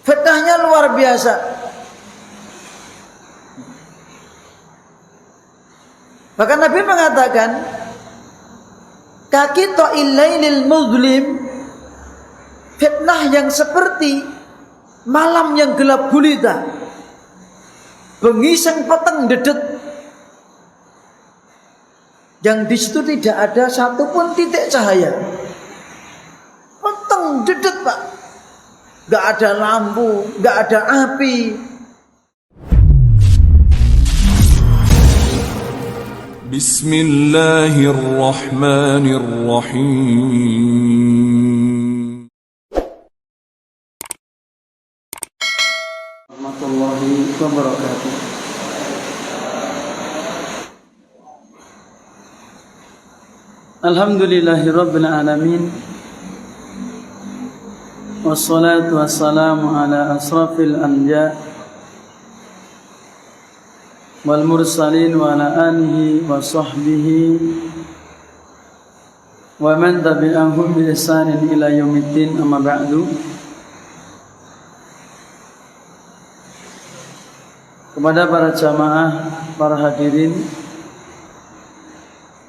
Fitnahnya luar biasa. Bahkan Nabi mengatakan, kaki ta'illailil muzlim, fitnah yang seperti malam yang gelap gulita, bengi sing peteng dedet, yang di situ tidak ada satupun titik cahaya. Peteng dedet, Pak. Gak ada lampu, gak ada api. Bismillahirrahmanirrahim. Warahmatullahi wabarakatuh. Alhamdulillahirabbil alamin. Wassalatu wassalamu ala asrafil anbiya wal mursalin wa ala alihi wa sahbihi wa man tabi'ahum bi ihsanin ila yaumiddin, amma ba'du. Kepada para jamaah, para hadirin,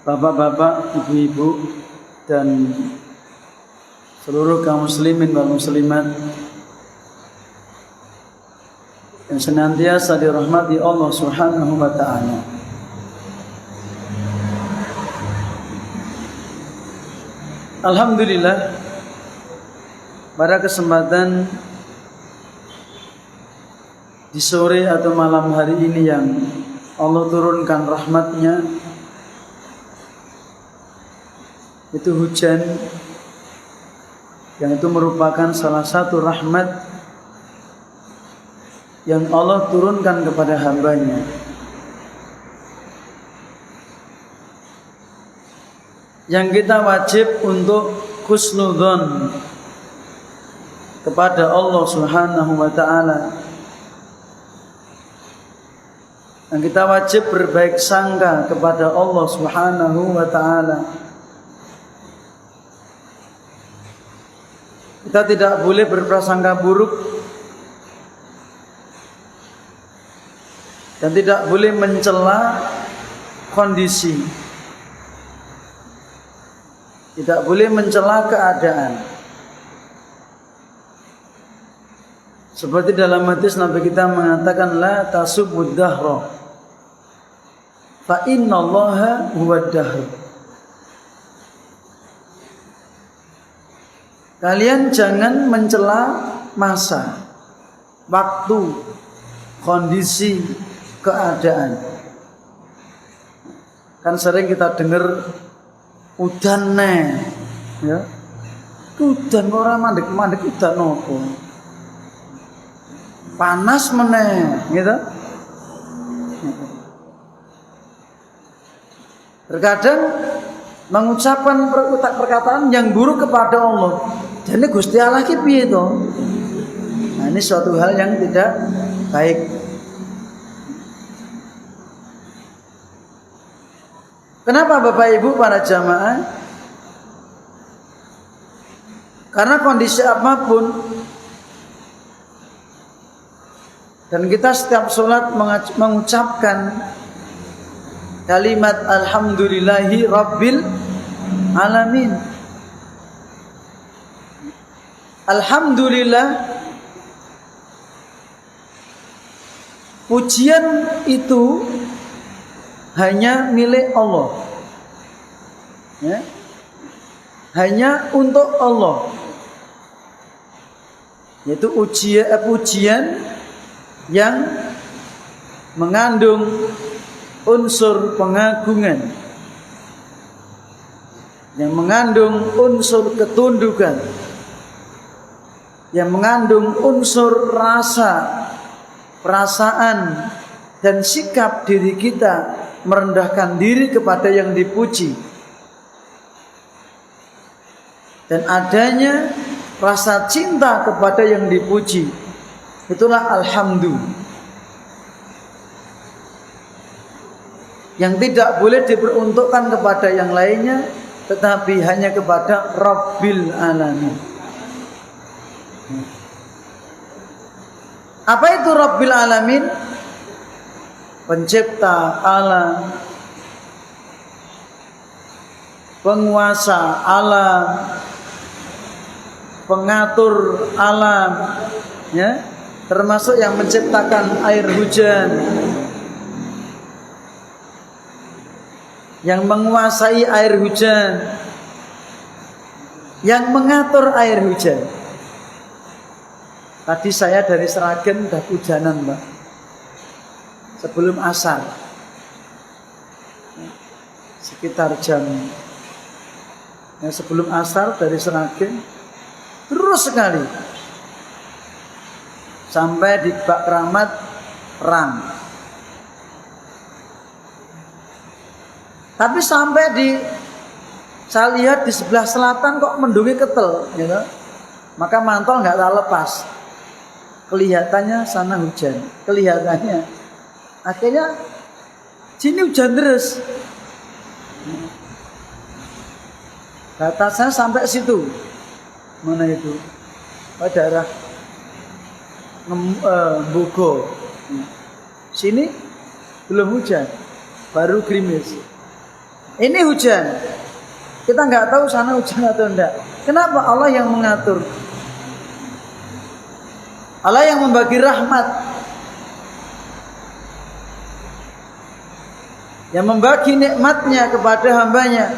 bapak-bapak, ibu-ibu, dan seluruh kaum muslimin dan muslimat yang senantiasa dirahmati Allah Subhanahu wa ta'ala. Alhamdulillah, pada kesempatan di sore atau malam hari ini yang Allah turunkan rahmatnya, itu hujan, yang itu merupakan salah satu rahmat yang Allah turunkan kepada hambanya. Yang kita wajib untuk husnudzon kepada Allah Subhanahu wa ta'ala. Yang kita wajib berbaik sangka kepada Allah Subhanahu wa ta'ala. Kita tidak boleh berprasangka buruk dan tidak boleh mencela kondisi, tidak boleh mencela keadaan. Seperti dalam hadis Nabi kita mengatakan, la tasubbud dahra fa innallaha huwad dahr. Kalian jangan mencela masa, waktu, kondisi, keadaan. Kan sering kita dengar udan nih, ya. Udan ora mandek-mandek udan nopo. Panas meneh, gitu. Terkadang mengucapkan perkataan yang buruk kepada Allah. Jadi Gusti Allah ki piye to? Nah, ini suatu hal yang tidak baik. Kenapa Bapak Ibu para jamaah? Karena kondisi apapun, dan kita setiap sholat mengucapkan kalimat alhamdulillahi rabbil alamin. Alhamdulillah, pujian itu hanya milik Allah, ya? Hanya untuk Allah, yaitu pujian yang mengandung unsur pengagungan, yang mengandung unsur ketundukan, yang mengandung unsur rasa, perasaan, dan sikap diri kita merendahkan diri kepada yang dipuji, dan adanya rasa cinta kepada yang dipuji. Itulah alhamdulillah, yang tidak boleh diperuntukkan kepada yang lainnya, tetapi hanya kepada Rabbil Alamin. Apa itu Rabbil Alamin? Pencipta alam, penguasa alam, pengatur alam, ya, termasuk yang menciptakan air hujan, yang menguasai air hujan, yang mengatur air hujan. Tadi saya dari Sragen udah hujanan, Mbak, sebelum asar, sekitar jam sebelum asar dari Sragen terus sekali sampai di Bak Kramat Rang. Tapi sampai di, saya lihat di sebelah selatan kok mendungi ketel, gitu. Maka mantol nggak tak lepas. Kelihatannya sana hujan, kelihatannya. Akhirnya sini hujan terus. Batasnya sampai situ. Mana itu? Daerah Bogo. Sini belum hujan, baru gerimis. Ini hujan. Kita nggak tahu sana hujan atau enggak. Kenapa? Allah yang mengatur. Allah yang membagi rahmat, yang membagi nikmatnya kepada hambanya.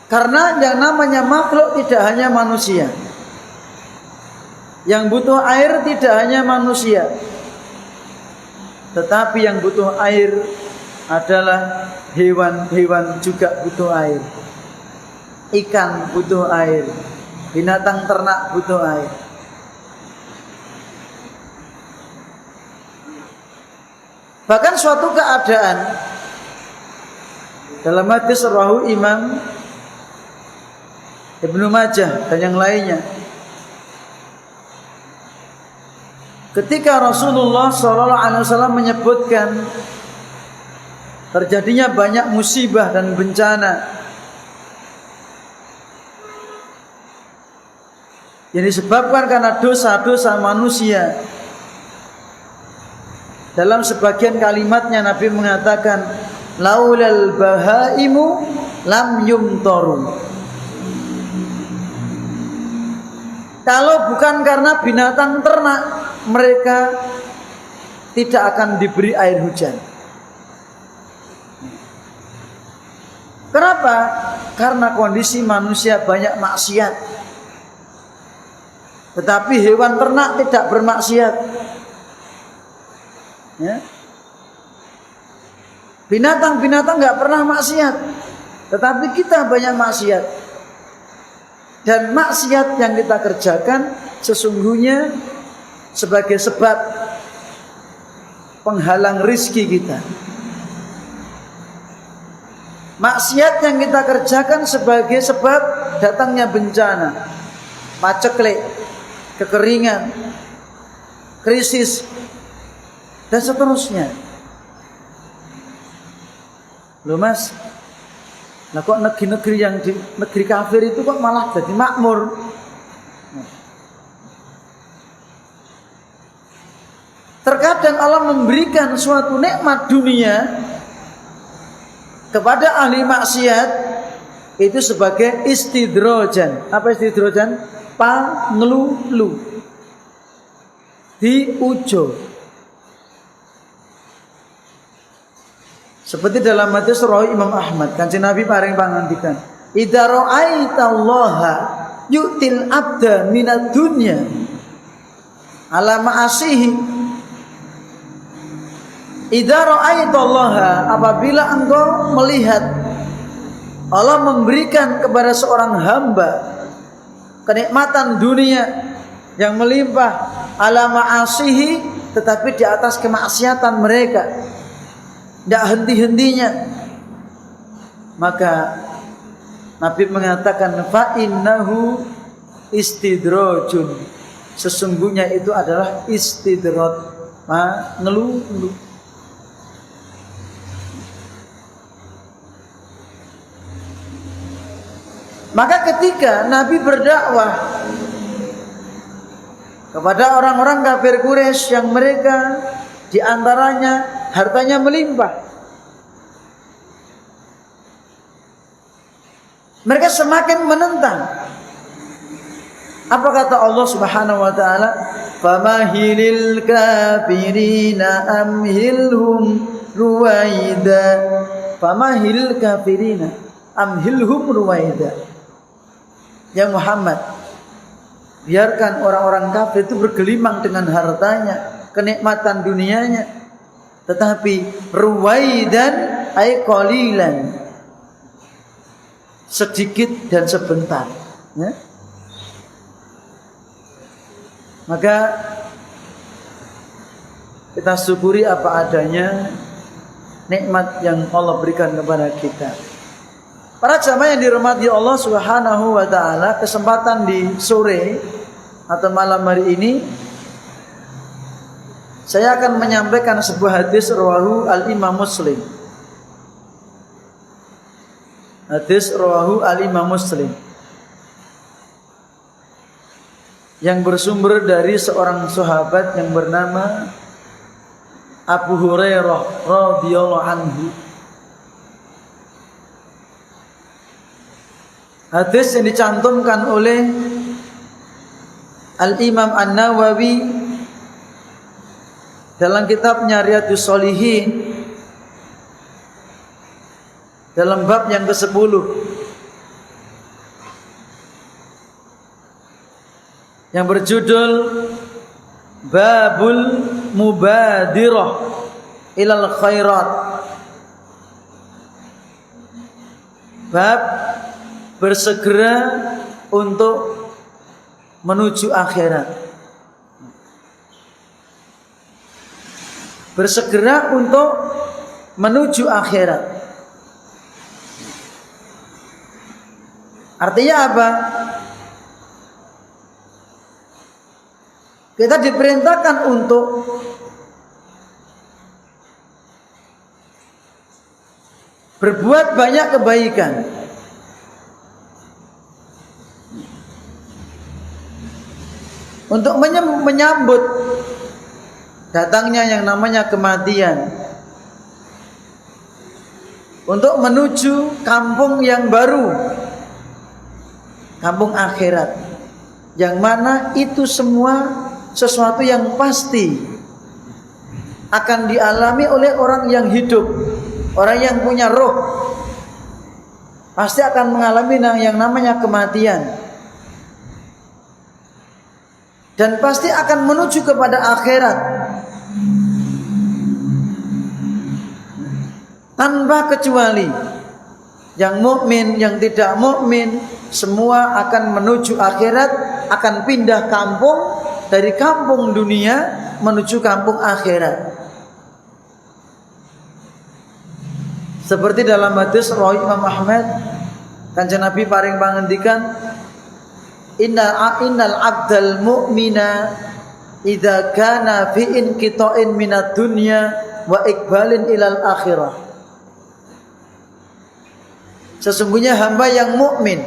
Karena yang namanya makhluk tidak hanya manusia. Yang butuh air tidak hanya manusia, tetapi yang butuh air adalah hewan-hewan juga butuh air. Ikan butuh air, binatang ternak butuh air. Bahkan suatu keadaan dalam hadis rawahu Imam Ibnu Majah dan yang lainnya, ketika Rasulullah SAW menyebutkan terjadinya banyak musibah dan bencana yang disebabkan karena dosa-dosa manusia. Dalam sebagian kalimatnya Nabi mengatakan, laulal bahaimu lam yumtaru. Kalau bukan karena binatang ternak, mereka tidak akan diberi air hujan. Kenapa? Karena kondisi manusia banyak maksiat, tetapi hewan ternak tidak bermaksiat, ya. Binatang-binatang nggak pernah maksiat, tetapi kita banyak maksiat. Dan maksiat yang kita kerjakan sesungguhnya sebagai sebab penghalang rizki kita. Maksiat yang kita kerjakan sebagai sebab datangnya bencana, paceklik, kekeringan, krisis, dan seterusnya. Loh Mas, nah kok negeri-negeri yang di negeri kafir itu kok malah jadi makmur? Terkadang Allah memberikan suatu nikmat dunia kepada ahli maksiat itu sebagai istidrojan. Apa istidrojan? Panglulu, diujo. Seperti dalam hadis riwayat Imam Ahmad, Kanjeng Nabi paring pangandikan, idza ra'aitallaha yu'til abda minad dunya ala ma'asihi. Idza ra'aitallaha, apabila engkau melihat Allah memberikan kepada seorang hamba kenikmatan dunia yang melimpah ala ma'asihi, tetapi di atas kemaksiatan mereka, tidak henti-hentinya, maka Nabi mengatakan fa innahu istidrajun, sesungguhnya itu adalah istidraj, ngeluh. Maka ketika Nabi berdakwah kepada orang-orang kafir Quraisy yang mereka diantaranya hartanya melimpah, mereka semakin menentang. Apa kata Allah Subhanahu wa taala? Famahilil kafirina amhilhum ruwaida. Famahilil kafirina amhilhum ruwaida. Ya Muhammad, biarkan orang-orang kafir itu bergelimang dengan hartanya, kenikmatan dunianya, tetapi ruwaidan ay qalilan, sedikit dan sebentar, ya. Maka kita syukuri apa adanya nikmat yang Allah berikan kepada kita. Para jamaah yang dirahmati Allah Subhanahu wa taala, kesempatan di sore atau malam hari ini saya akan menyampaikan sebuah hadis rawahu al-Imam Muslim. Hadis rawahu al-Imam Muslim yang bersumber dari seorang sahabat yang bernama Abu Hurairah radhiyallahu anhu. Hadis yang dicantumkan oleh Al-Imam An-Nawawi dalam kitabnya Riyadhus Shalihin dalam bab yang ke-10, yang berjudul Babul Mubadirah ilal Khairat. Bab bersegera untuk menuju akhirat. Bersegera untuk menuju akhirat. Artinya apa? Kita diperintahkan untuk berbuat banyak kebaikan. Untuk menyambut datangnya yang namanya kematian. Untuk menuju kampung yang baru, kampung akhirat, yang mana itu semua sesuatu yang pasti akan dialami oleh orang yang hidup, orang yang punya roh. Pasti akan mengalami yang namanya kematian. Dan pasti akan menuju kepada akhirat tanpa kecuali. Yang mukmin, yang tidak mukmin, semua akan menuju akhirat, akan pindah kampung dari kampung dunia menuju kampung akhirat. Seperti dalam hadis riwayat Imam Ahmad, Kanjeng Nabi paring pangendikan, Innal abdal mu'mina idza kana fi inqita'in minad dunya wa iqbalin ilal akhirah. Sesungguhnya hamba yang mukmin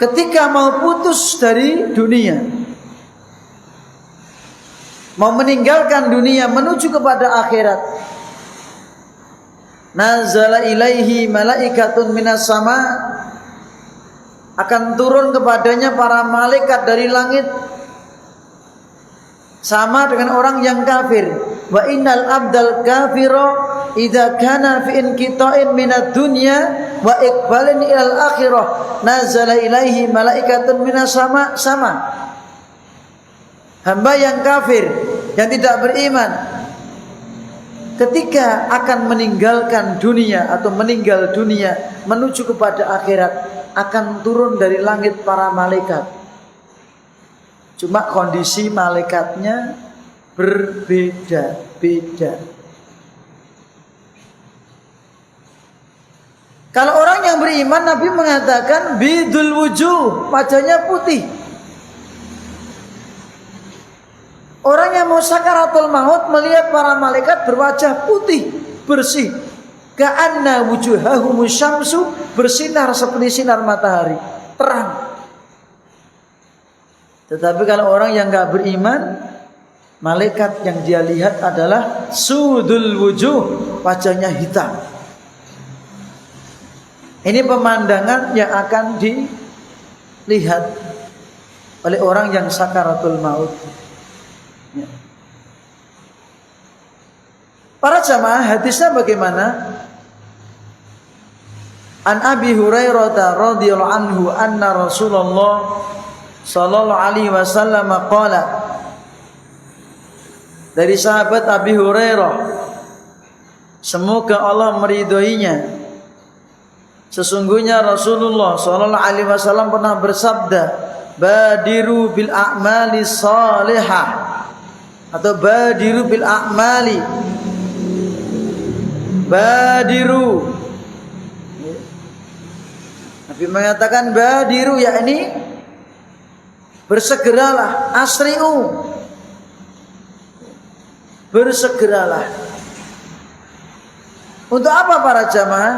ketika mau putus dari dunia, mau meninggalkan dunia menuju kepada akhirat, nazala ilaihi malaikatun minas sama, akan turun kepadanya para malaikat dari langit, sama dengan orang yang kafir. Wa innal abdal kafira idza kana fi inqita'in minad dunya wa iqbalin ilal akhirah nazala ilaihi malaikatun minas sama. Hamba yang kafir, yang tidak beriman, ketika akan meninggalkan dunia atau meninggal dunia menuju kepada akhirat, akan turun dari langit para malaikat. Cuma kondisi malaikatnya berbeda-beda. Kalau orang yang beriman, Nabi mengatakan bidul wujuh, wajahnya putih. Orang yang mau sakaratul maut melihat para malaikat berwajah putih, bersih. Ka'anna wujuhahum syamsu, bersinar seperti sinar matahari, terang. Tetapi kalau orang yang enggak beriman, malaikat yang dia lihat adalah sudul wujuh, wajahnya hitam. Ini pemandangan yang akan dilihat oleh orang yang sakaratul maut. Para jamaah, hadisnya bagaimana? An Abi Hurairah radhiyallahu anhu anna Rasulullah sallallahu alaihi wasallam qala. Dari sahabat Abi Hurairah, semoga Allah meridhoinya, sesungguhnya Rasulullah sallallahu alaihi wasallam pernah bersabda, badiru bil a'mali salihah, atau badiru bil a'mali, badiru. Nabi mengatakan badiru, yakni bersegeralah, asri'u, bersegeralah. Untuk apa para jamaah?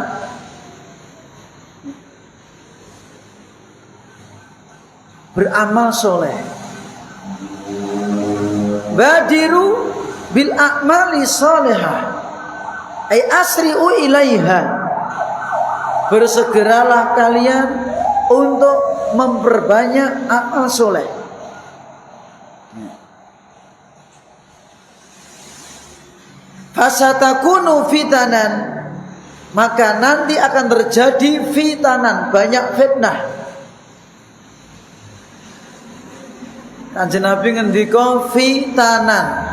Beramal soleh. Badiru bil a'mali solehah, ay asri'u ilaiha. Bersegeralah kalian untuk memperbanyak amal soleh. Fasatakunu fitanan, maka nanti akan terjadi fitanan, banyak fitnah. Kanjeng Nabi ngendika fitanan,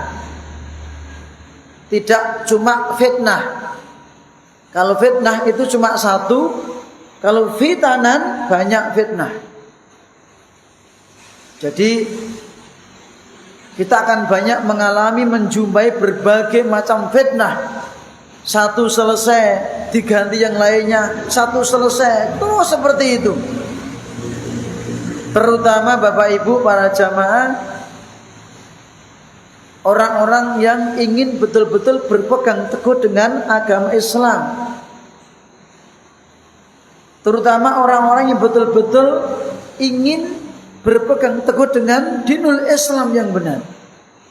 tidak cuma fitnah. Kalau fitnah itu cuma satu, kalau fitanan banyak fitnah. Jadi kita akan banyak mengalami, menjumpai berbagai macam fitnah. Satu selesai diganti yang lainnya, satu selesai, terus seperti itu. Terutama Bapak Ibu para jamaah, orang-orang yang ingin betul-betul berpegang teguh dengan agama Islam. Terutama orang-orang yang betul-betul ingin berpegang teguh dengan dinul Islam yang benar.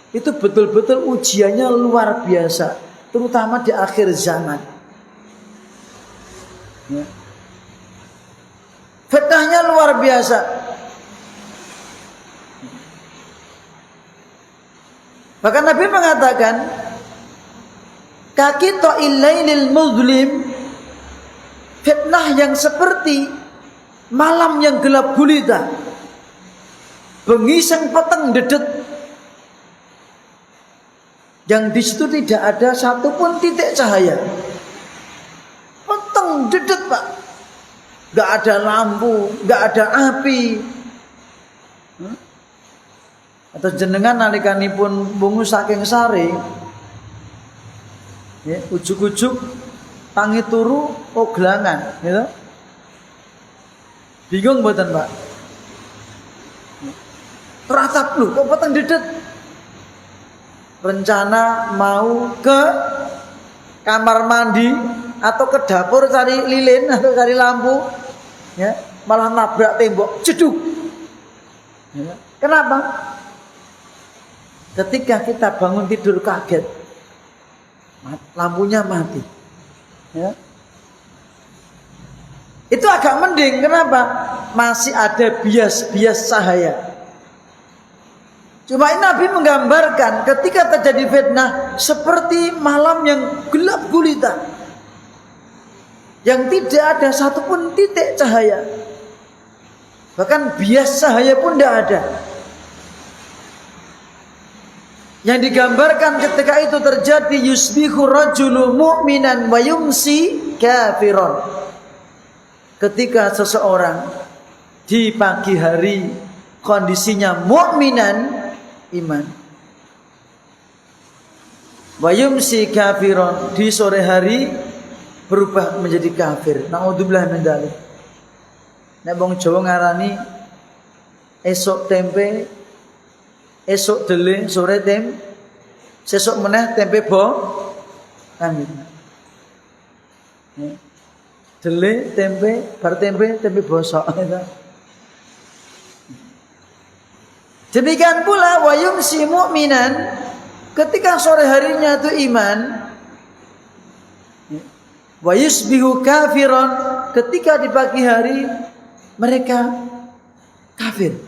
Itu betul-betul ujiannya luar biasa, terutama di akhir zaman. Ya. Fitnahnya luar biasa. Bahkan Nabi mengatakan, kaki to'ilailil muzlim, fitnah yang seperti malam yang gelap gulita, bengising peteng dedet, yang di situ tidak ada satupun titik cahaya. Peteng dedet, Pak, nggak ada lampu, nggak ada api. Atau jenengan nalikanipun bungu saking sare, ya, ujuk-ujuk tangi turu oglangan, gitu. Bingung mboten, Pak? Teratap lu, kok peteng dedet. Rencana mau ke kamar mandi atau ke dapur cari lilin atau cari lampu, ya, malah nabrak tembok, jeduk. Ya. Kenapa? Ketika kita bangun tidur kaget, lampunya mati, ya. Itu agak mending. Kenapa? Masih ada bias-bias cahaya. Cuma ini Nabi menggambarkan ketika terjadi fitnah seperti malam yang gelap gulita, yang tidak ada satupun titik cahaya, bahkan bias cahaya pun tidak ada. Yang digambarkan ketika itu terjadi, yusbihu rajulu mu'minan wa yumsi kafiron. Ketika seseorang di pagi hari kondisinya mu'minan, iman, wa yumsi kafiron, di sore hari berubah menjadi kafir. Naudzubillah min dzalik. Nek wong Jawa ngarani esok tempe, esuk dele sore sesuk meneh tempe kami. Dele tempe bar tempe bosok. Demikian pula wa yumsi mu'minan, ketika sore harinya itu iman, wa yusbihu kafiron, ketika di pagi hari mereka kafir.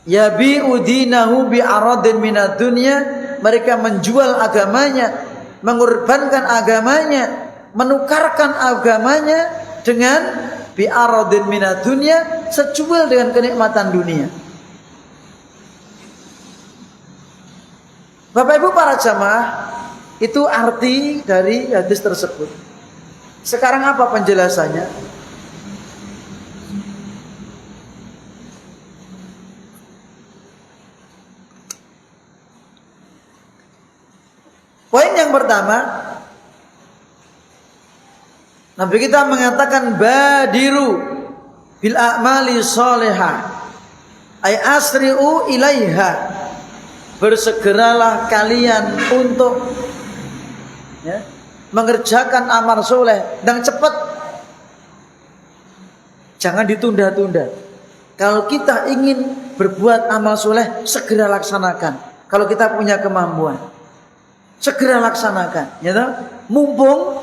Yabi'u dinahu bi'aradin minad dunya, mereka menjual agamanya, mengorbankan agamanya, menukarkan agamanya dengan bi'aradin minad dunya, secuil dengan kenikmatan dunia. Bapak Ibu para jamaah, itu arti dari hadis tersebut. Sekarang apa penjelasannya? Poin yang pertama, Nabi kita mengatakan badiru bil a'mali sholihah, ay asri'u ilaiha, bersegeralah kalian untuk mengerjakan amal soleh dan cepat, jangan ditunda-tunda. Kalau kita ingin berbuat amal soleh, segera laksanakan. Kalau kita punya kemampuan, segera laksanakan, ya toh? Mumpung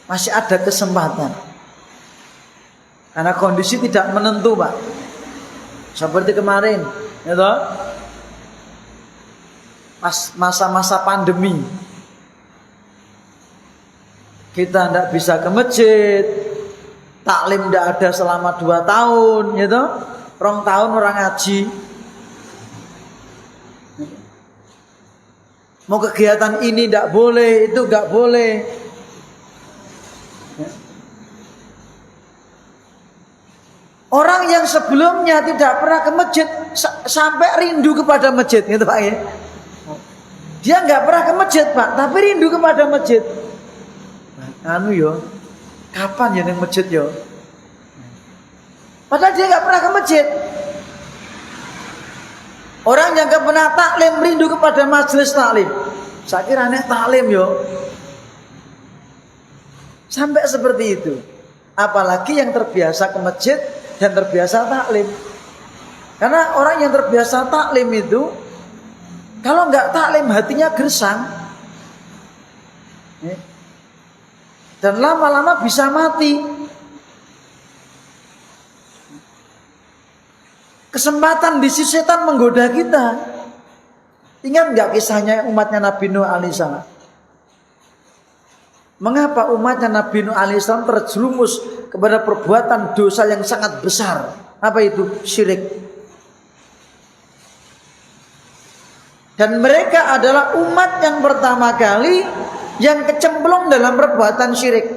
masih ada kesempatan. Karena kondisi tidak menentu, Pak. Seperti kemarin, ya toh? Pas masa-masa pandemi, kita tidak bisa ke masjid, taklim tidak ada selama 2 tahun, ya toh? 2 tahun orang ngaji. Mau kegiatan ini tidak boleh, itu tidak boleh. Orang yang sebelumnya tidak pernah ke masjid sampai rindu kepada masjid, gitu Pak ya. Dia nggak pernah ke masjid Pak, tapi rindu kepada masjid. Anu yo, kapan ya neng masjid yo? Padahal dia nggak pernah ke masjid. Orang yang gak pernah taklim rindu kepada majelis taklim. Saya kira nek taklim yo. Sampai seperti itu. Apalagi yang terbiasa ke masjid dan terbiasa taklim. Karena orang yang terbiasa taklim itu, kalau nggak taklim hatinya gersang. Dan lama-lama bisa mati. Kesempatan di sisi setan menggoda kita. Ingat nggak kisahnya umatnya Nabi Nuh alaihissalam? Mengapa umatnya Nabi Nuh alaihissalam terjerumus kepada perbuatan dosa yang sangat besar? Apa itu? Syirik. Dan mereka adalah umat yang pertama kali yang kecemplung dalam perbuatan syirik.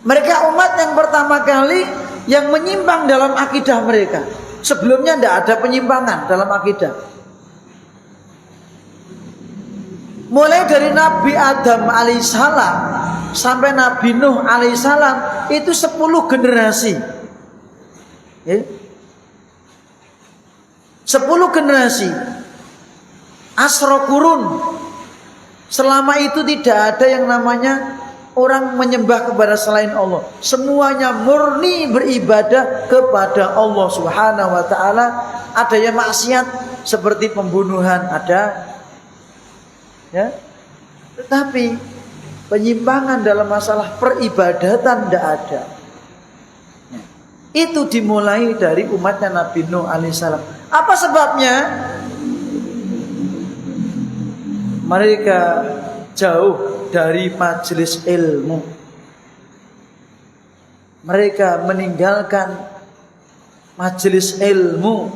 Mereka umat yang pertama kali yang menyimpang dalam akidah mereka. Sebelumnya tidak ada penyimpangan dalam akidah. Mulai dari Nabi Adam alaihissalam sampai Nabi Nuh alaihissalam itu 10 generasi. 10 generasi. Asro kurun. Selama itu tidak ada yang namanya orang menyembah kepada selain Allah. Semuanya murni beribadah kepada Allah Subhanahu wa taala. Ada yang maksiat seperti pembunuhan, ada. Ya. Tetapi penyimpangan dalam masalah peribadatan tidak ada. Itu dimulai dari umatnya Nabi Nuh alaihissalam. Apa sebabnya? Mereka jauh dari majelis ilmu. Mereka meninggalkan majelis ilmu.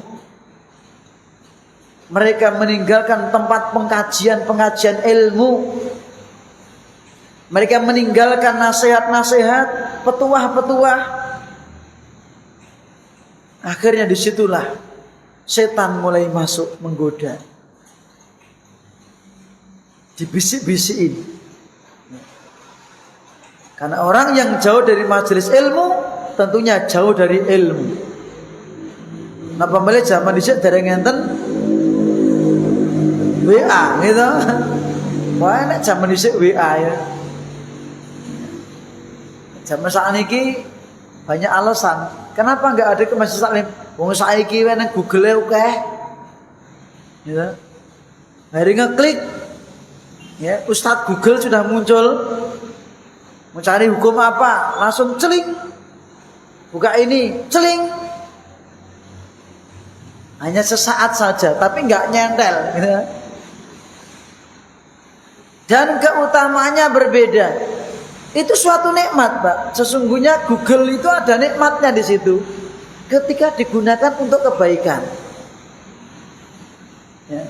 Mereka meninggalkan tempat pengajian ilmu. Mereka meninggalkan nasihat-nasihat, petuah-petuah. Akhirnya disitulah setan mulai masuk menggoda. Dibisik-bisikin. Karena orang yang jauh dari majelis ilmu tentunya jauh dari ilmu. Napa milih zaman dhisik dereng ngenten WA gitu. Wah nek zaman dhisik WA ya. Zaman sakniki banyak alasan. Kenapa enggak ada ke Masjid Taklim? Wong saiki wae nang Google akeh. Gitu. Hari ngeklik ya, Ustadz Google sudah muncul. Mau cari hukum apa? Langsung celing. Buka ini, celing. Hanya sesaat saja, tapi enggak nyentel gitu. Dan keutamaannya berbeda. Itu suatu nikmat, Pak. Sesungguhnya Google itu ada nikmatnya di situ. Ketika digunakan untuk kebaikan. Ya.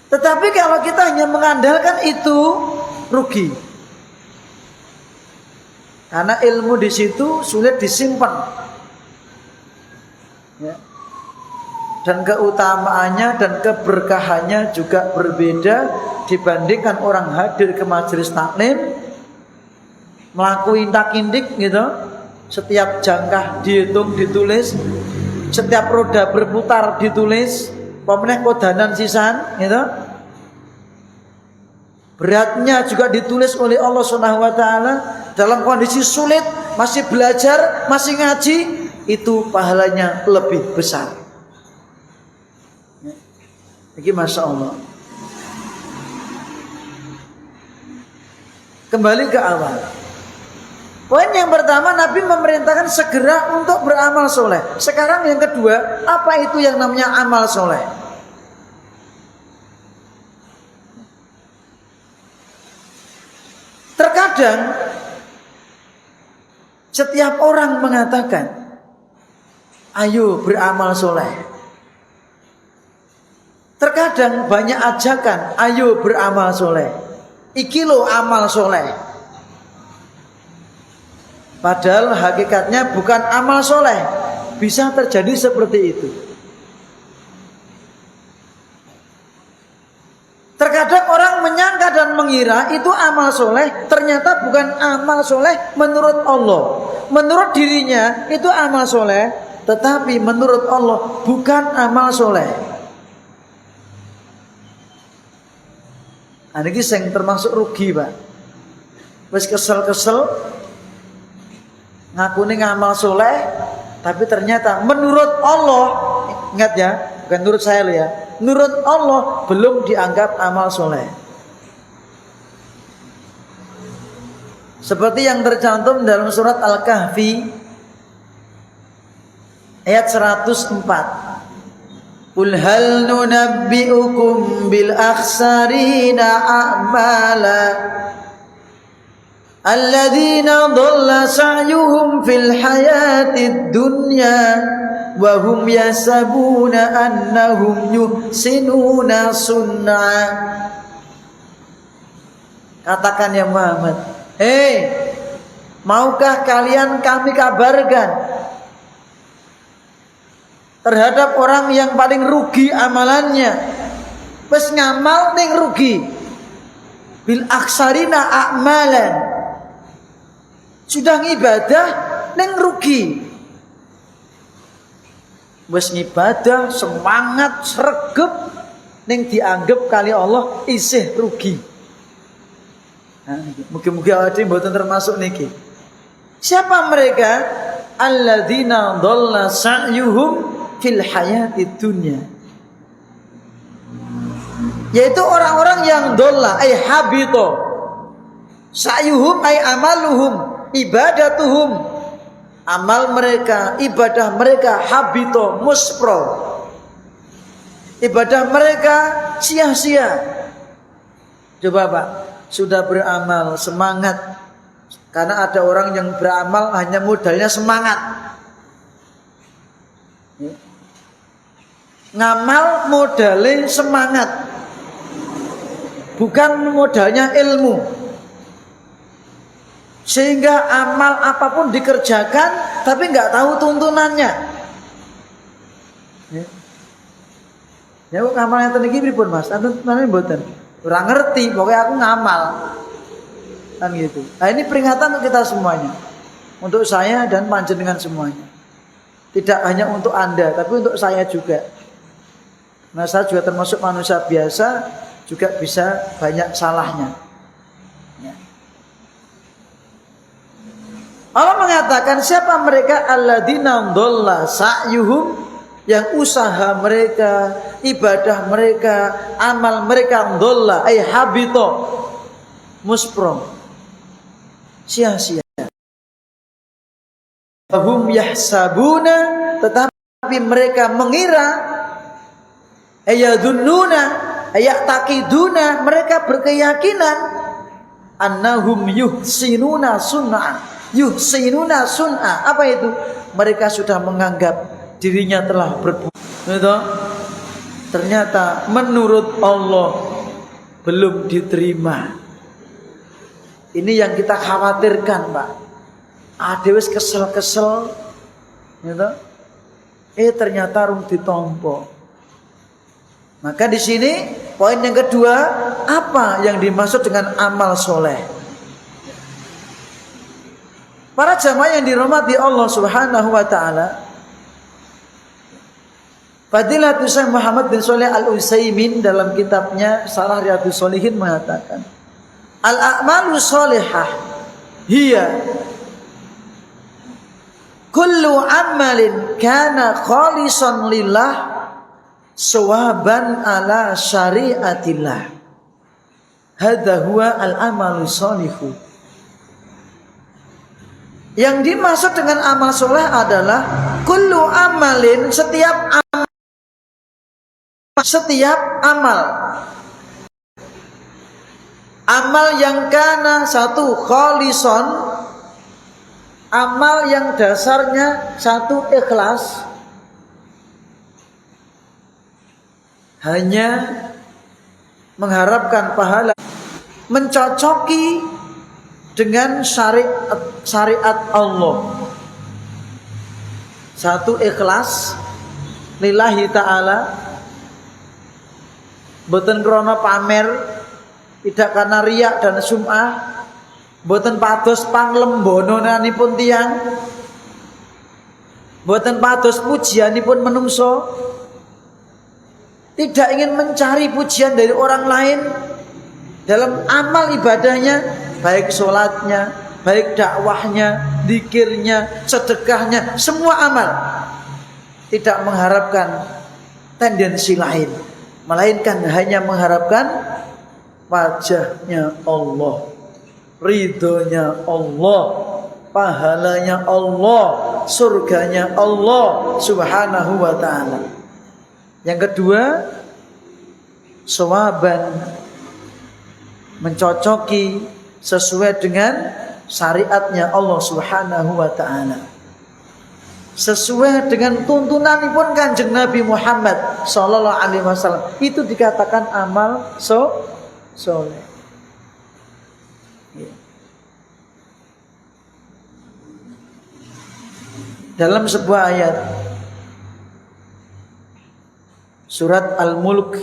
Tetapi kalau kita hanya mengandalkan itu, rugi. Karena ilmu di situ sulit disimpan. Ya. Dan keutamaannya dan keberkahannya juga berbeda dibandingkan orang hadir ke majelis taklim, melakukan indak-indik gitu. Setiap jangkah dihitung, ditulis. Setiap roda berputar ditulis. Pemenang kodanan sisan gitu. Beratnya juga ditulis oleh Allah Subhanahu wa taala. Dalam kondisi sulit, masih belajar, masih ngaji, itu pahalanya lebih besar. Ini Masya Allah. Kembali ke awal. Poin yang pertama, Nabi memerintahkan segera untuk beramal soleh. Sekarang yang kedua, apa itu yang namanya amal soleh? Terkadang setiap orang mengatakan, ayo beramal soleh. Terkadang banyak ajakan, ayo beramal soleh. Iki lo amal soleh. Padahal hakikatnya bukan amal soleh. Bisa terjadi seperti itu. Terkadang orang menyangka dan mengira itu amal soleh. Ternyata bukan amal soleh menurut Allah. Menurut dirinya itu amal soleh. Tetapi menurut Allah bukan amal soleh. Nah, ini yang termasuk rugi, Pak. Wis kesel-kesel ngakuni ngamal soleh, tapi ternyata menurut Allah, ingat ya, bukan menurut saya loh ya, menurut Allah belum dianggap amal soleh. Seperti yang tercantum dalam surat Al-Kahfi ayat 104. Qul hal nunabbi'ukum bil akhsarina a'mala alladzina dhalla sa'yuhum fil hayatid dunya wa hum yasabuna annahum yuhsinuna sun'a. Katakan ya Muhammad, maukah kalian kami kabarkan terhadap orang yang paling rugi amalannya, wes ngamal ning rugi, bil aksarina a'malan, sudah ngibadah ning rugi, wes ngibadah semangat sregep ning dianggap kali Allah isih rugi. Nah, mungkin-mungkin awake mboten termasuk niki. Siapa mereka? Alladzina dhalla sa'yuhum fil hayatid dunya, yaitu orang-orang yang dhalla ay habito, sa'yuhum ay amaluhum, ibadatuhum, amal mereka, ibadah mereka habito muspro, ibadah mereka sia-sia. Coba Pak, sudah beramal semangat, karena ada orang yang beramal hanya modalnya semangat. Ngamal modalnya semangat, bukan modalnya ilmu. Sehingga amal apapun dikerjakan tapi nggak tahu tuntunannya. Ya kok ngamalnya ten iki pripun Mas? Anten mboten. Ora ngerti, pokoknya aku ngamal. Kan gitu. Nah, ini peringatan untuk kita semuanya. Untuk saya dan panjenengan semuanya. Tidak hanya untuk Anda, tapi untuk saya juga. Nah, saya juga termasuk manusia biasa, juga bisa banyak salahnya. Ya. Allah mengatakan siapa mereka alladzina dhalla sa'yuhum, yang usaha mereka, ibadah mereka, amal mereka dhalla ay habito, musprom, sia-sia. Hum yahsabuna, tetapi mereka mengira, ayadunnuna, ayatakiduna, mereka berkeyakinan, annahum yuhsinuna sun'a. Yuhsinuna sun'a, apa itu? Mereka sudah menganggap dirinya telah berbuat. Ternyata menurut Allah belum diterima. Ini yang kita khawatirkan, Pak. Ada wis kesel-kesel, gitu. Ternyata rung ditompo. Maka di sini poin yang kedua, apa yang dimaksud dengan amal soleh? Para jamaah yang dirahmati Allah Subhanahu wa taala, Fadilatul Syekh Muhammad bin Shalih Al-Utsaimin dalam kitabnya Syarah Riyadhus Shalihin mengatakan, al-a'malu sholihah hiya kullu amalin kana khalisan lillah sawaban ala syariatillah. Hadza huwa al-amalu sholihu. Yang dimaksud dengan amal soleh adalah kullu amalin, setiap amal. Amal yang kana satu kholison, amal yang dasarnya satu ikhlas, hanya mengharapkan pahala, mencocoki dengan syariat Allah. Satu ikhlas lillahi ta'ala, boten krana pamer, tidak karena riak dan sum'ah, boten pados panglembonanipun tiyang, boten pados pujianipun menungso, tidak ingin mencari pujian dari orang lain dalam amal ibadahnya, baik sholatnya, baik dakwahnya, zikirnya, sedekahnya, semua amal tidak mengharapkan tendensi lain, melainkan hanya mengharapkan wajahnya Allah, ridhonya Allah, pahalanya Allah, surganya Allah Subhanahu wa ta'ala. Yang kedua, sawaban, mencocoki sesuai dengan syariatnya Allah Subhanahu wa ta'ala, sesuai dengan tuntunanipun Kanjeng Nabi Muhammad sallallahu alaihi wasallam. Itu dikatakan amal soleh. Dalam sebuah ayat surat Al-Mulk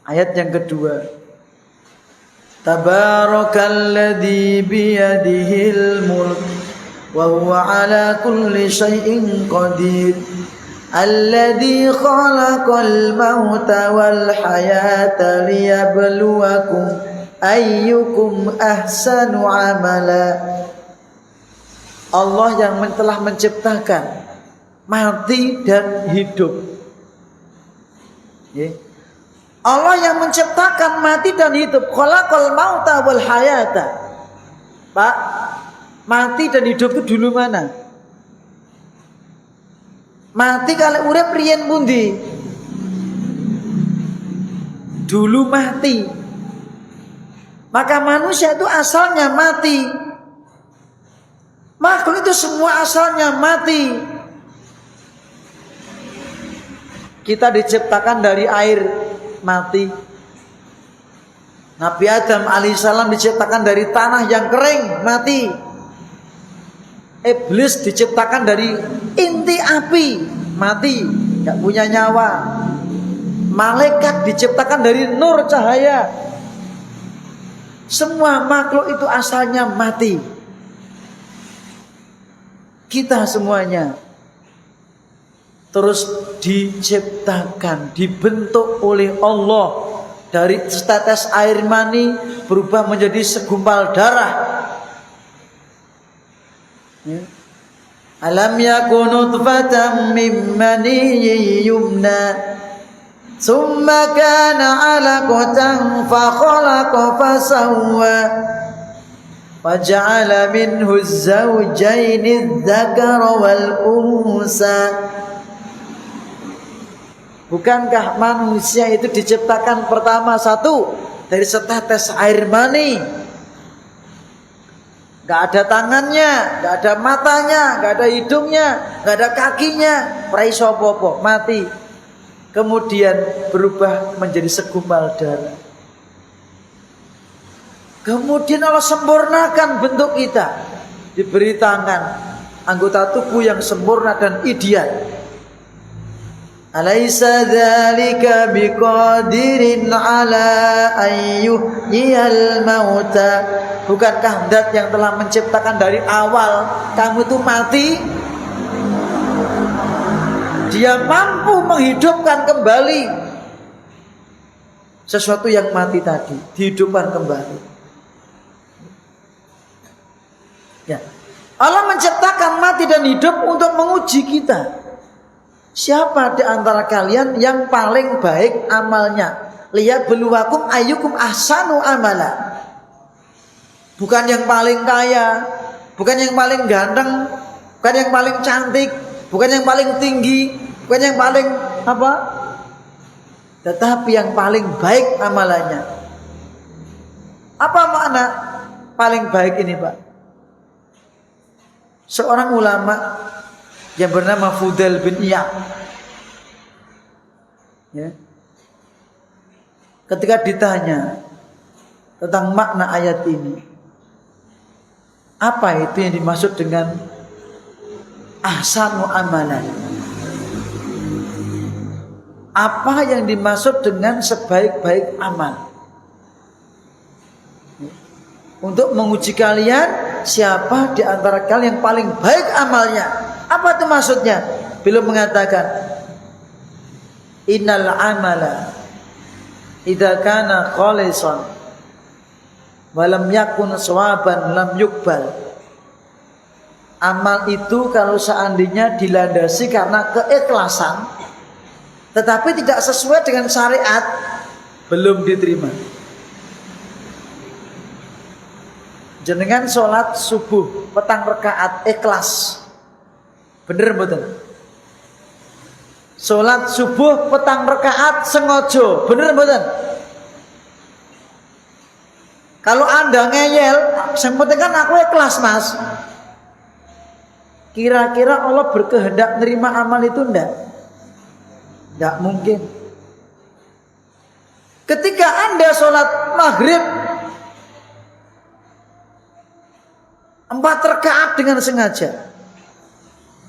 ayat yang kedua, Tabarakalladzi biyadihil mulk wa huwa ala kulli syai'in qadir alladzi khalaqal mauta wal hayata liyabluwakum ayyukum ahsanu amala. Allah yang telah menciptakan mati dan hidup. Allah yang menciptakan mati dan hidup. Khalaqal mauta wal hayata. Pak, mati dan hidup itu dulu mana? Mati kalau urip riyen pundi? Dulu mati. Maka manusia itu asalnya mati. Makhluk itu semua asalnya mati. Kita diciptakan dari air, mati. Nabi Adam alaihissalam diciptakan dari tanah yang kering, mati. Iblis diciptakan dari inti api, mati, gak punya nyawa. Malaikat diciptakan dari nur cahaya. Semua makhluk itu asalnya mati. Kita semuanya terus diciptakan, dibentuk oleh Allah dari setetes air mani berubah menjadi segumpal darah. Ya. Alam yakun nutfatan min maniyyin yumna thumma kana 'alaqatan fa khalaqa fa sawwa faja'ala minhu az-zawjayn adh-dhakara wal unsa. Bukankah manusia itu diciptakan pertama satu dari setetes air mani? Gak ada tangannya, gak ada matanya, gak ada hidungnya, gak ada kakinya, praiso popo, mati. Kemudian berubah menjadi segumpal darah. Kemudian Allah sempurnakan bentuk kita, diberi tangan, anggota tubuh yang sempurna dan ideal. Alaysa dzalika biqadirin ala ayyuhyal mauta. Bukankah zat yang telah menciptakan dari awal kamu itu mati, dia mampu menghidupkan kembali sesuatu yang mati tadi, dihidupkan kembali. Ya. Allah menciptakan mati dan hidup untuk menguji kita. Siapa di antara kalian yang paling baik amalnya? Liyabluwakum ayyukum ahsanu amala. Bukan yang paling kaya, bukan yang paling ganteng, bukan yang paling cantik, bukan yang paling tinggi, bukan yang paling apa? Tetapi yang paling baik amalannya. Apa makna paling baik ini, Pak? Seorang ulama yang bernama Fudail bin Iyad, ya, ketika ditanya tentang makna ayat ini, apa itu yang dimaksud dengan ahsanu amalan, apa yang dimaksud dengan sebaik-baik amal, untuk menguji kalian siapa di antara kalian yang paling baik amalnya. Apa itu maksudnya? Beliau mengatakan, innal amala idza kana khalisan wa lam yakun sawaban lam yuqbal. Amal itu kalau seandainya dilandasi karena keikhlasan tetapi tidak sesuai dengan syariat, belum diterima. Jenengan sholat subuh petang rakaat ikhlas, bener mboten? Salat subuh petang rakaat sengaja, bener mboten? Kalau Anda ngeyel, sing penting kan aku ikhlas, Mas. Kira-kira Allah berkehendak nerima amal itu enggak? Enggak mungkin. Ketika Anda sholat maghrib 4 rakaat dengan sengaja,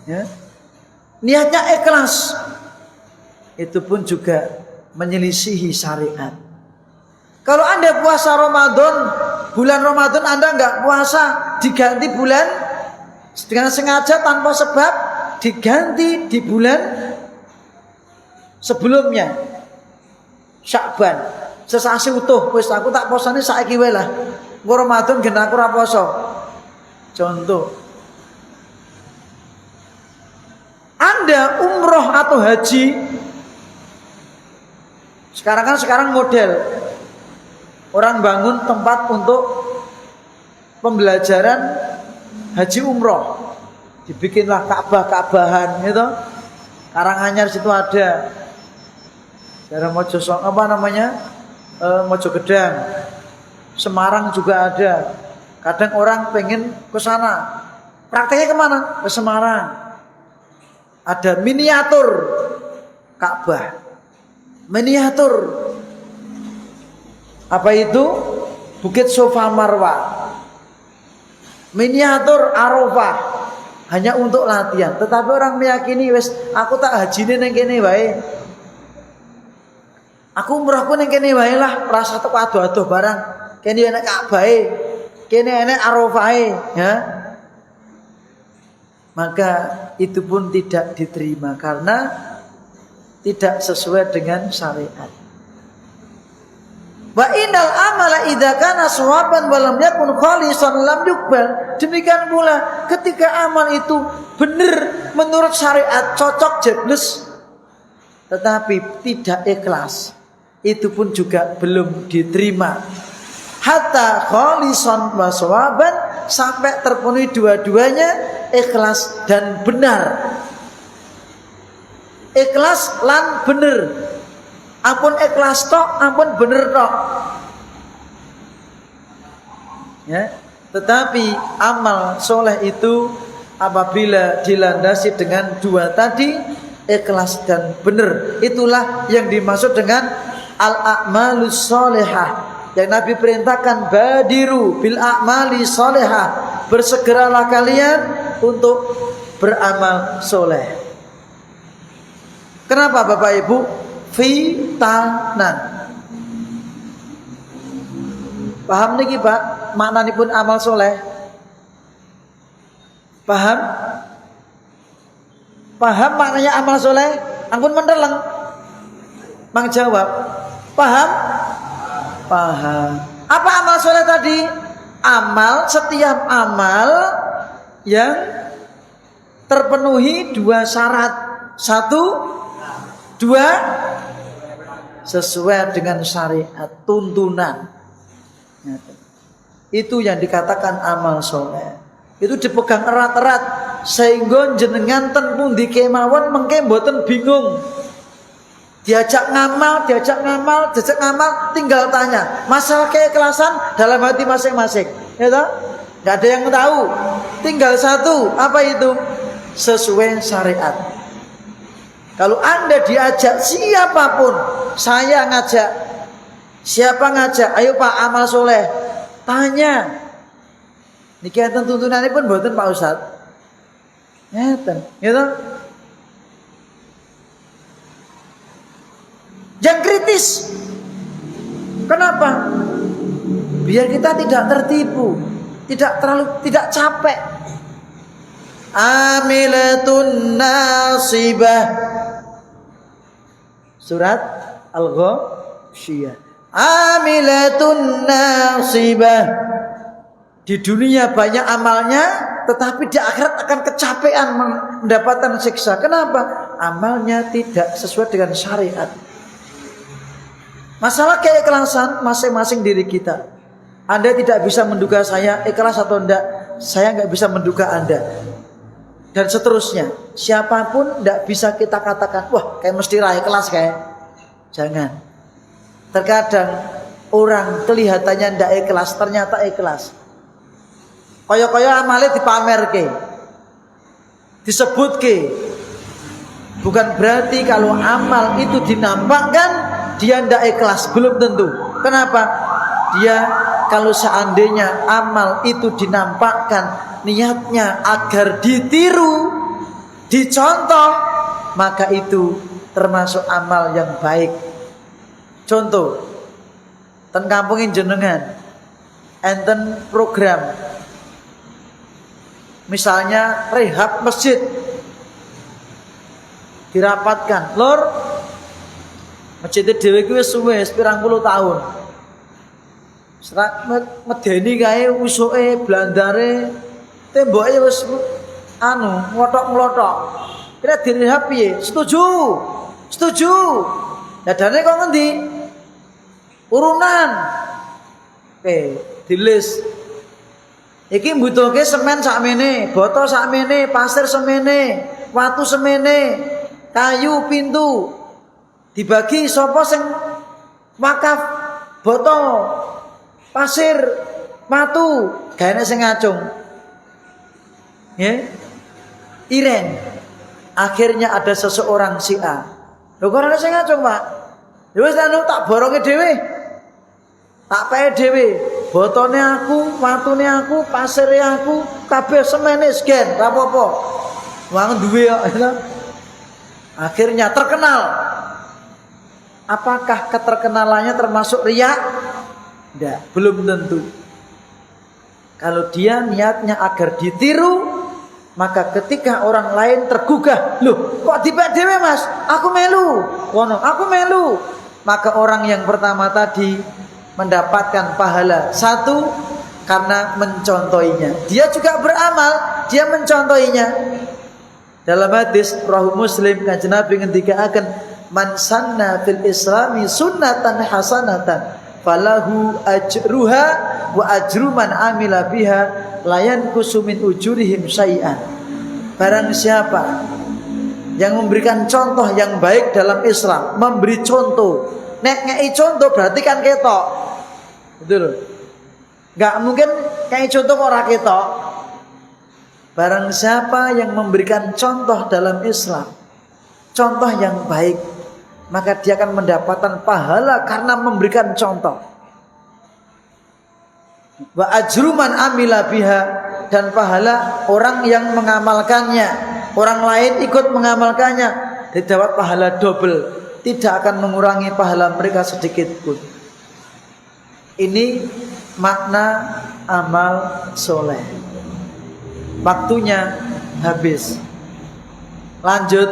ya, niatnya ikhlas, itu pun juga menyelisihi syariat. Kalau Anda puasa Ramadan, bulan Ramadan Anda enggak puasa, diganti bulan dengan sengaja tanpa sebab, diganti di bulan sebelumnya, Sya'ban, sesasi utuh, wis aku tak posane saiki wae lah. Engko Ramadan gen aku ora poso. Contoh, Anda umroh atau haji, sekarang model orang bangun tempat untuk pembelajaran haji umroh, dibikinlah Ka'bahan gitu. Karanganyar situ ada, daerah Mojosong apa namanya, Mojogedang, Semarang juga ada. Kadang orang pengen ke sana, prakteknya kemana? Ke Semarang. Ada miniatur Ka'bah, miniatur apa itu? Bukit Sofa Marwah, miniatur Arafah, hanya untuk latihan. Tetapi orang meyakini, wes aku tak hajine neng kene wae, aku umrahku neng kene wae lah, rasa tek ado-ado barang. Kene enek Ka'bahe, kene enek Arafahe, ya. maka itu pun tidak diterima karena tidak sesuai dengan syariat. Wa innal amala idza kana shawaban wa lam yakun khalisan lam yuqbal. Demikian pula ketika amal itu benar menurut syariat, cocok jebles, tetapi tidak ikhlas, itu pun juga belum diterima. Hatta khalisan wa shawaban, sampai terpenuhi dua-duanya, ikhlas dan benar. Ikhlas lan bener. Ampun ikhlas tok, ampun bener tok. Ya, tetapi amal soleh itu apabila dilandasi dengan dua tadi, ikhlas dan bener, itulah yang dimaksud dengan al-a'malus solehah. Yang Nabi perintahkan, badiru bil a'mali solehah, bersegeralah kalian untuk beramal soleh. Kenapa Bapak Ibu? Fitanan. Paham niki Pak? Maknanipun amal soleh? Paham? Paham maknanya amal soleh? Ampun mendeleng. Mang jawab. Paham? Paham. Apa amal soleh tadi? Amal, setiap amal yang terpenuhi dua syarat. Satu, dua, sesuai dengan syariat, tuntunan. Itu yang dikatakan amal soleh. Itu dipegang erat-erat sehingga jenengan ten pundi kemawon mengke mboten bingung. Diajak ngamal, tinggal tanya masalah keikhlasan dalam hati masing-masing. Ya toh? Enggak ada yang tahu. Tinggal satu, apa itu? Sesuai syariat. Kalau Anda diajak siapapun, saya ngajak, siapa ngajak, ayo Pak amal soleh, tanya. Niki enten tuntunane pun mboten Pak Ustaz. Ngeten, gitu. Jangan kritis. Kenapa? Biar kita tidak tertipu, tidak capek. Amilatun nasibah. Surat Al-Ghasyiyah. Amilatun nasibah. Di dunia banyak amalnya, tetapi di akhirat akan kecapean, mendapatkan siksa. Kenapa? Amalnya tidak sesuai dengan syariat. Masalah keikhlasan masing-masing diri kita. Anda tidak bisa menduga saya ikhlas atau enggak, saya enggak bisa menduga Anda. Dan seterusnya, siapapun tidak bisa kita katakan, wah kayak mesti raih kelas kayak. Jangan. Terkadang orang kelihatannya tidak ikhlas, ternyata ikhlas. Kaya-kaya amalnya dipamerke, disebutke. Bukan berarti kalau amal itu dinampakkan dia tidak ikhlas, belum tentu. Kenapa? Dia kalau seandainya amal itu dinampakkan niatnya agar ditiru, dicontoh, maka itu termasuk amal yang baik. Contoh, ten kampungin jenengan enten program, misalnya rehab masjid, dirapatkan, lor masjid dhewe kuwi wis suwe, pirang puluh tahun. Serat medeni kae usuke blandare temboke wis nglothok-nglothok. Kira direhab piye? Setuju. Dadane kok ngendi? Urunan. Oke, dilis. Iki mbutuhke semen sakmene, boto sakmene, pasir semene, watu semene, kayu pintu. Dibagi sapa sing wakaf boto, pasir, watu, gaene sing ngacung. Ya. Iren. Akhirnya ada seseorang si A. Lho kok ana sing ngacung, Pak? Ya wis tak boronge dhewe. Tak pae dhewe. Botone aku, watune aku, pasire aku, kabeh semene gen, ora apa-apa. Wong duwe kok. Akhirnya terkenal. Apakah keterkenalannya termasuk riya? Tidak, belum tentu. Kalau dia niatnya agar ditiru, Maka ketika orang lain tergugah, loh kok tiba dewe mas, aku melu, wono, aku melu. Maka orang yang pertama tadi mendapatkan pahala 1 karena mencontohinya. Dia juga beramal, dia mencontohinya. Dalam hadis Rahu Muslim Kanjeng Nabi ngendikaaken, man sanna fil islami sunnatan hasanatan falahu ajruha wa ajru man amila biha layan kusumin ujurihim syai'an. Barang siapa yang memberikan contoh yang baik dalam Islam, memberi contoh, nek ngei contoh berarti kan ketok, betul? Gak mungkin ngei contoh kok ora ketok. Barang siapa yang memberikan contoh dalam Islam, contoh yang baik, maka dia akan mendapatkan pahala karena memberikan contoh. Wa ajruman amila biha, dan pahala orang yang mengamalkannya, orang lain ikut mengamalkannya, didapat pahala double, tidak akan mengurangi pahala mereka sedikit pun. Ini makna amal soleh. Waktunya habis. Lanjut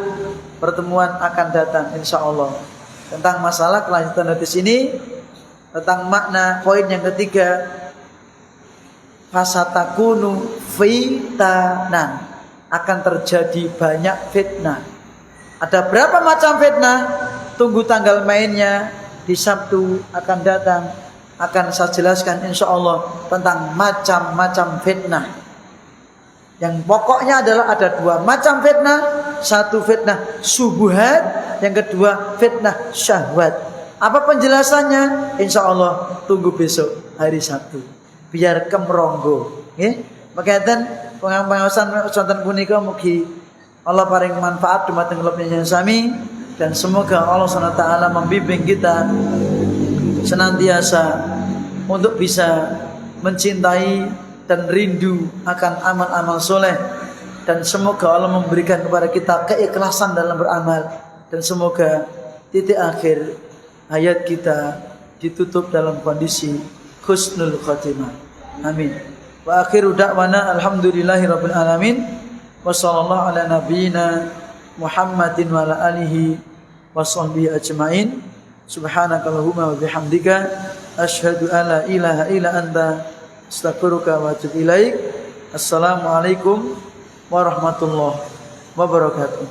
pertemuan akan datang insyaallah tentang masalah kelanjutan hadis ini, tentang makna poin yang ketiga, fasatakunu fitanan, akan terjadi banyak fitnah. Ada berapa macam fitnah? Tunggu tanggal mainnya di Sabtu akan datang, akan saya jelaskan insyaallah tentang macam-macam fitnah. Yang pokoknya adalah ada 2 macam fitnah. 1 fitnah subuhat, yang kedua fitnah syahwat. Apa penjelasannya? Insyaallah tunggu besok hari Sabtu. Biar kemronggo, nggih. Mekaten pengawasan wonten punika mugi Allah paring manfaat dumateng kula panjenengan sami, dan semoga Allah Subhanahu wa taala membimbing kita senantiasa untuk bisa mencintai dan rindu akan amal-amal soleh, dan semoga Allah memberikan kepada kita keikhlasan dalam beramal, dan semoga titik akhir hayat kita ditutup dalam kondisi husnul khotimah. Amin. Wa akhiru da'wana alhamdulillahirabbil alamin. Wassallallahu ala nabiyyina Muhammadin wa ala alihi washabbihi ajmain. Subhanakallahumma wa bihamdika asyhadu an la ilaha illa anta astaghfiruka wa atubu ilaik. Assalamualaikum warahmatullahi wabarakatuh.